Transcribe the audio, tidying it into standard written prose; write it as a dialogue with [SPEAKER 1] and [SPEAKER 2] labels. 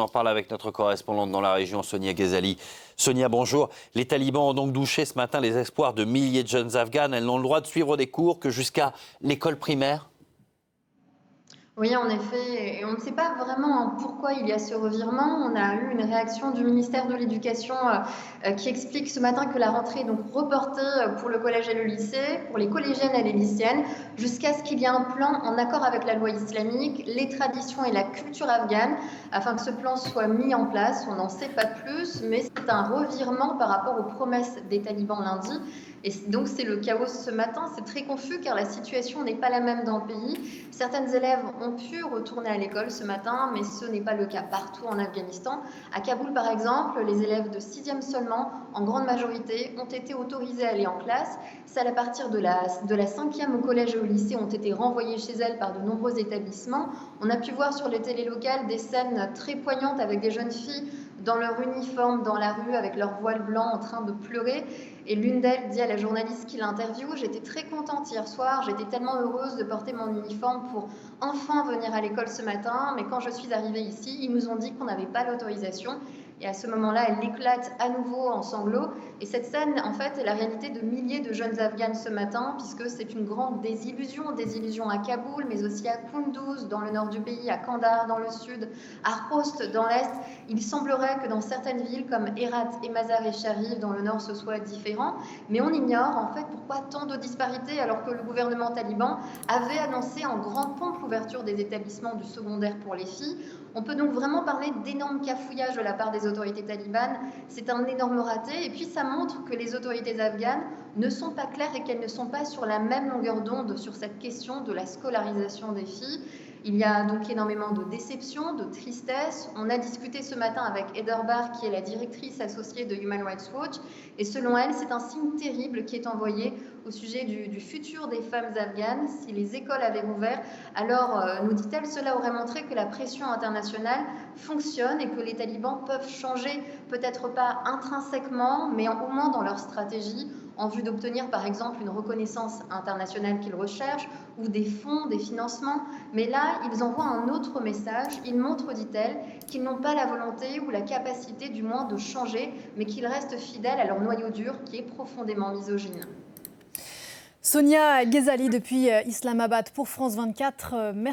[SPEAKER 1] en parle avec notre correspondante dans la région, Sonia Ghazali. Sonia, bonjour. Les talibans ont donc douché ce matin les espoirs de milliers de jeunes Afghanes. Elles n'ont le droit de suivre des cours que jusqu'à l'école primaire.
[SPEAKER 2] Oui, en effet, et on ne sait pas vraiment pourquoi il y a ce revirement. On a eu une réaction du ministère de l'Éducation qui explique ce matin que la rentrée est donc reportée pour le collège et le lycée, pour les collégiennes et les lycéennes, jusqu'à ce qu'il y ait un plan en accord avec la loi islamique, les traditions et la culture afghane, afin que ce plan soit mis en place. On n'en sait pas plus, mais c'est un revirement par rapport aux promesses des talibans lundi. Et donc c'est le chaos ce matin, c'est très confus car la situation n'est pas la même dans le pays. Certaines élèves ont pu retourner à l'école ce matin, mais ce n'est pas le cas partout en Afghanistan. À Kaboul par exemple, les élèves de 6e seulement, en grande majorité, ont été autorisés à aller en classe. Celles à partir de la 5e au collège et au lycée ont été renvoyées chez elles par de nombreux établissements. On a pu voir sur les télés locales des scènes très poignantes avec des jeunes filles dans leur uniforme, dans la rue, avec leur voile blanc en train de pleurer. Et l'une d'elles dit à la journaliste qui l'interviewe: j'étais très contente hier soir, j'étais tellement heureuse de porter mon uniforme pour enfin venir à l'école ce matin, mais quand je suis arrivée ici, ils nous ont dit qu'on n'avait pas l'autorisation. Et à ce moment-là, elle éclate à nouveau en sanglots. Et cette scène, en fait, est la réalité de milliers de jeunes Afghanes ce matin, puisque c'est une grande désillusion à Kaboul, mais aussi à Kunduz, dans le nord du pays, à Kandahar, dans le sud, à Khost, dans l'est. Il semblerait que dans certaines villes, comme Herat et Mazar-e-Sharif, dans le nord, ce soit différent. Mais on ignore, en fait, pourquoi tant de disparités, alors que le gouvernement taliban avait annoncé en grande pompe l'ouverture des établissements du secondaire pour les filles. On peut donc vraiment parler d'énormes cafouillages de la part des autorités talibanes. C'est un énorme raté. Et puis ça montre que les autorités afghanes ne sont pas claires et qu'elles ne sont pas sur la même longueur d'onde sur cette question de la scolarisation des filles. Il y a donc énormément de déception, de tristesse. On a discuté ce matin avec Heather Barr, qui est la directrice associée de Human Rights Watch. Et selon elle, c'est un signe terrible qui est envoyé au sujet du futur des femmes afghanes. Si les écoles avaient ouvert, alors, nous dit-elle, cela aurait montré que la pression internationale fonctionne et que les talibans peuvent changer, peut-être pas intrinsèquement, mais au moins dans leur stratégie, en vue d'obtenir par exemple une reconnaissance internationale qu'ils recherchent, ou des fonds, des financements. Mais là, ils envoient un autre message. Ils montrent, dit-elle, qu'ils n'ont pas la volonté ou la capacité du moins de changer, mais qu'ils restent fidèles à leur noyau dur qui est profondément misogyne.
[SPEAKER 3] Sonia Ghazali depuis Islamabad pour France 24. Merci.